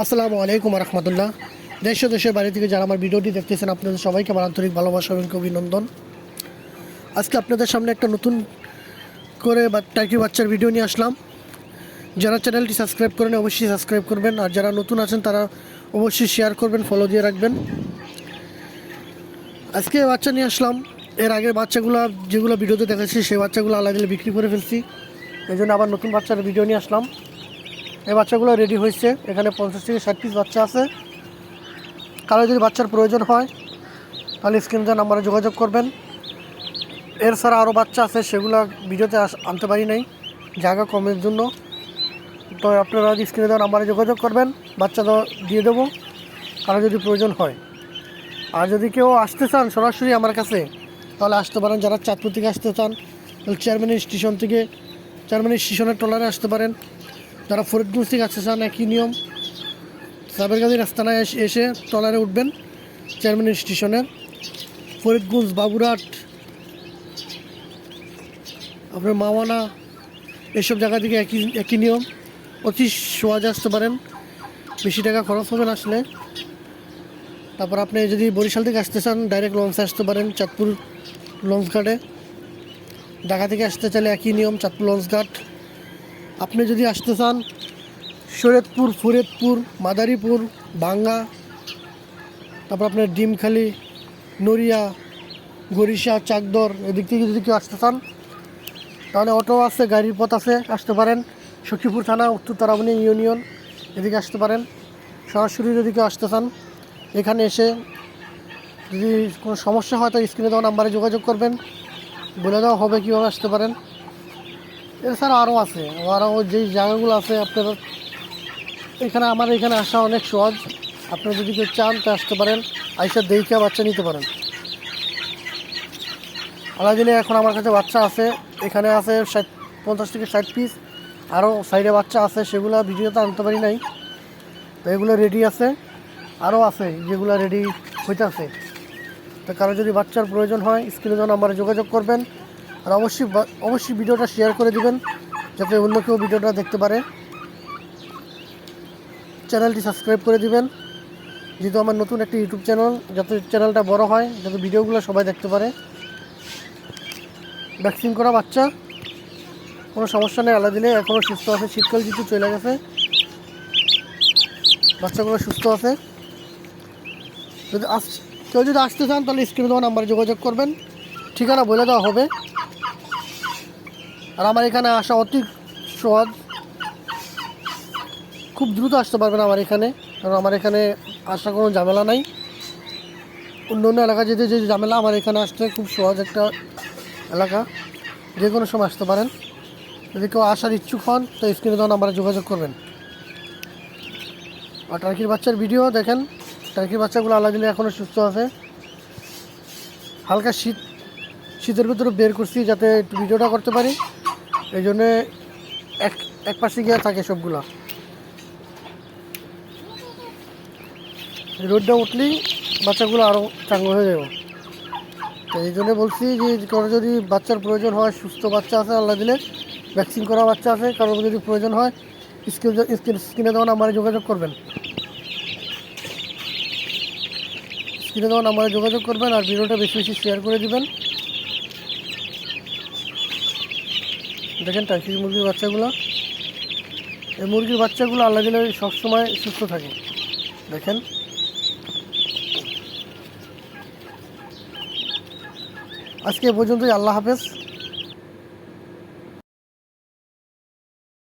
আসসালামু আলাইকুম রহমতুল্লাহ। দেশ ও দেশের বাইরে থেকে যারা আমার ভিডিওটি দেখতেছেন আপনাদের সবাইকে আমার আন্তরিক ভালোবাসা এবং অভিনন্দন। আজকে আপনাদের সামনে একটা নতুন করে টার্কি বাচ্চার ভিডিও নিয়ে আসলাম। যারা চ্যানেলটি সাবস্ক্রাইব করেন অবশ্যই সাবস্ক্রাইব করবেন, আর যারা নতুন আছেন তারা অবশ্যই শেয়ার করবেন, ফলো দিয়ে রাখবেন। আজকে বাচ্চা নিয়ে আসলাম। এর আগে বাচ্চাগুলো যেগুলো ভিডিওতে দেখাচ্ছি সেই বাচ্চাগুলো আলাদা বিক্রি করে ফেলছি, এই জন্য আবার নতুন বাচ্চার ভিডিও নিয়ে আসলাম। এই বাচ্চাগুলো রেডি হয়েছে, এখানে 50 থেকে 60 পিস বাচ্চা আছে। কারো যদি বাচ্চার প্রয়োজন হয় তাহলে স্ক্রিনে দেওয়া নাম্বারে যোগাযোগ করবেন। এর ছাড়া আরও বাচ্চা আছে, সেগুলো ভিডিওতে আনতে পারি নাই জায়গা কমের জন্য। তো আপনারা স্ক্রিনে দেওয়া নাম্বারে যোগাযোগ করবেন, বাচ্চা দিয়ে দেবো কারো যদি প্রয়োজন হয়। আর যদি কেউ আসতে চান সরাসরি আমার কাছে তাহলে আসতে পারেন। যারা চাঁদপুর থেকে আসতে চান তাহলে চেয়ারম্যান স্টেশনের ট্রলারে আসতে পারেন। যারা ফরিদগঞ্জ থেকে আসতে চান একই নিয়ম, সাবেরগাজী রাস্তায় এসে ট্রলারে উঠবেন চেয়ারম্যান স্টেশনের। ফরিদগঞ্জ, বাবুরহাট, আপনার মাওয়ানা এইসব জায়গা থেকে একই নিয়ম, অতি সহজে আসতে পারেন, বেশি টাকা খরচ হবে না আসলে। তারপর আপনি যদি বরিশাল থেকে আসতে চান ডাইরেক্ট লঞ্চে আসতে পারেন চাঁদপুর লঞ্চ ঘাটে। ঢাকা থেকে আসতে চাইলে একই নিয়ম, চাঁদপুর লঞ্চ ঘাট। আপনি যদি আসতে চান শরীয়তপুর, ফরিদপুর, মাদারীপুর, ভাঙ্গা, তারপর আপনার ডিমখালি, নড়িয়া, গরিশা, চাকদর এদিক থেকে যদি কেউ আসতে চান তাহলে অটো আছে, গাড়ির পথ আছে, আসতে পারেন। সখীপুর থানা, উত্তর তারাবনী ইউনিয়ন এদিকে আসতে পারেন। সরাসরি যদি কেউ আসতে চান এখানে এসে যদি কোনো সমস্যা হয় তো স্ক্রিনে দেওয়া নাম্বারে যোগাযোগ করবেন, বলে দেওয়া হবে কীভাবে আসতে পারেন। এছাড়া আরও আছে, আরও যেই জায়গাগুলো আছে আপনারা আমার এখানে আসা অনেক সহজ। আপনারা যদি কেউ চান তো আসতে পারেন, আইসা দেখে বাচ্চা নিতে পারেন। আলাদিনে এখন আমার কাছে বাচ্চা আছে, এখানে আছে 50 থেকে 60 পিস। আরও সাইডে বাচ্চা আছে, সেগুলো ভিডিওতে আনতে পারি নাই, তো এগুলো রেডি আছে। আরও আছে যেগুলো রেডি হইতে আছে। তো কারো যদি বাচ্চার প্রয়োজন হয় স্ক্রিনে দেওয়া নাম্বারে যোগাযোগ করবেন। আর অবশ্যই ভিডিওটা শেয়ার করে দিবেন যাতে অন্য কেউ ভিডিওটা দেখতে পারে। চ্যানেলটি সাবস্ক্রাইব করে দিবেন, যেহেতু আমার নতুন একটি ইউটিউব চ্যানেল, যাতে চ্যানেলটা বড় হয়, যাতে ভিডিওগুলো সবাই দেখতে পারে। ভ্যাকসিন করা বাচ্চা, কোনো সমস্যা নেই, আলাদা দিলে এখনও সুস্থ আছে। শীতকাল যেহেতু চলে গেছে, বাচ্চাগুলো সুস্থ আছে। কেউ যদি আসতে চান তাহলে স্ক্রিনে দেওয়া নাম্বারে যোগাযোগ করবেন, ঠিকানা বলে দেওয়া হবে। আর আমার এখানে আসা অতি সহজ, খুব দ্রুত আসতে পারবেন আমার এখানে, কারণ আমার এখানে আসা কোনো ঝামেলা নাই। অন্য অন্য এলাকা যেতে যে ঝামেলা, আমার এখানে আসতে খুব সহজ একটা এলাকা, যে কোনো সময় আসতে পারেন। যদি কেউ আসার ইচ্ছুক হন তো স্ক্রিনে দেওয়া নাম্বারে যোগাযোগ করবেন। আর টার্কির বাচ্চার ভিডিও দেখেন, টার্কির বাচ্চাগুলো আলাদা দিলে এখনও সুস্থ আছে। হালকা শীতের ভিতরে বের করছি যাতে একটু ভিডিওটা করতে পারি, এই জন্যে এক পাশে গিয়ে থাকে সবগুলা। রোদটা উঠলেই বাচ্চাগুলো আরও চাঙ্গ হয়ে যাবে। তো এই জন্যে বলছি যে কারো যদি বাচ্চার প্রয়োজন হয়, সুস্থ বাচ্চা আছে আল্লাহ দিলে, ভ্যাকসিন করা বাচ্চা আছে, কারো যদি প্রয়োজন হয় স্ক্রিনে দেওয়া নাম্বারে যোগাযোগ করবেন। স্ক্রিনে দেওয়া নাম্বারে যোগাযোগ করবেন, আর ভিডিওটা বেশি বেশি শেয়ার করে দিবেন। দেখেন টার্কির মুরগির বাচ্চাগুলো, এই মুরগির বাচ্চাগুলো আল্লাহ দিলে সবসময় সুস্থ থাকে। দেখেন, আজকে এ পর্যন্তই। আল্লাহ হাফেজ।